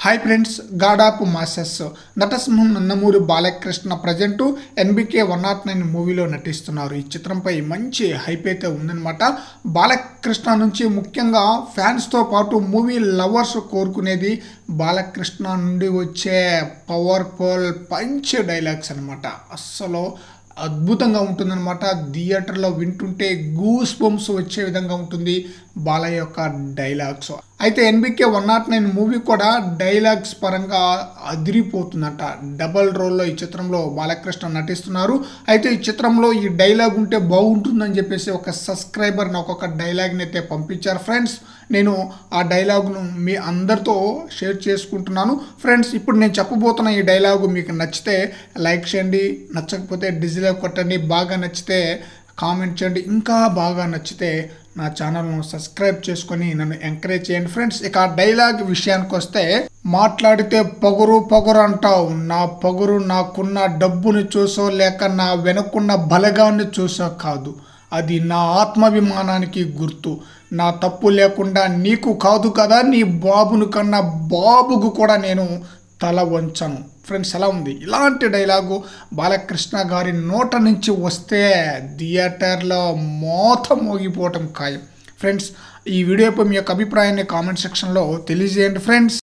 Hi friends, god of masses నటసింహం Nandamuri Balakrishna present NBK 109 మూవీలో నటిస్తున్నారు. ఈ చిత్రంపై మంచి హైప్ అయితే ఉందన్నమాట. బాలకృష్ణ నుంచి ముఖ్యంగా ఫ్యాన్స్తో పాటు మూవీ లవర్స్ కోరుకునేది బాలకృష్ణ నుండి వచ్చే పవర్ఫుల్ పంచ్ డైలాగ్స్ అనమాట. అస్సలు అద్భుతంగా ఉంటుందన్నమాట. థియేటర్లో వింటుంటే గూస్ బంప్స్ వచ్చే విధంగా ఉంటుంది బాలయ్య యొక్క డైలాగ్స్. అయితే ఎన్బికే 109 మూవీ కూడా డైలాగ్స్ పరంగా అదిరిపోతుందంట. డబల్ రోల్లో ఈ చిత్రంలో బాలకృష్ణ నటిస్తున్నారు. అయితే ఈ చిత్రంలో ఈ డైలాగ్ ఉంటే బాగుంటుందని చెప్పేసి ఒక సబ్స్క్రైబర్ నాకు ఒక డైలాగ్ని అయితే పంపించారు ఫ్రెండ్స్. నేను ఆ డైలాగ్ను మీ అందరితో షేర్ చేసుకుంటున్నాను ఫ్రెండ్స్. ఇప్పుడు నేను చెప్పబోతున్న ఈ డైలాగు మీకు నచ్చితే లైక్ చేయండి, నచ్చకపోతే డిస్లైక్ కొట్టండి, బాగా నచ్చితే కామెంట్ చేయండి, ఇంకా బాగా నచ్చితే నా ఛానల్ను సబ్స్క్రైబ్ చేసుకొని నన్ను ఎంకరేజ్ చేయండి ఫ్రెండ్స్. ఇక డైలాగ్ విషయానికి వస్తే, మాట్లాడితే పొగరు అంటావు, నా పొగరు నాకున్న డబ్బుని చూసో లేక నా వెనుకున్న బలగాన్ని చూసో కాదు, అది నా ఆత్మాభిమానానికి గుర్తు. నా తప్పు లేకుండా నీకు కాదు కదా, నీ బాబును కన్నా బాబుకు కూడా నేను తల వంచను. ఫ్రెండ్స్, ఎలా ఉంది? ఇలాంటి డైలాగు బాలకృష్ణ గారి నోట నుంచి వస్తే థియేటర్లో మోత మోగిపోవటం ఖాయం ఫ్రెండ్స్. ఈ వీడియోపై మీ యొక్క అభిప్రాయాన్ని కామెంట్ సెక్షన్లో తెలియజేయండి ఫ్రెండ్స్.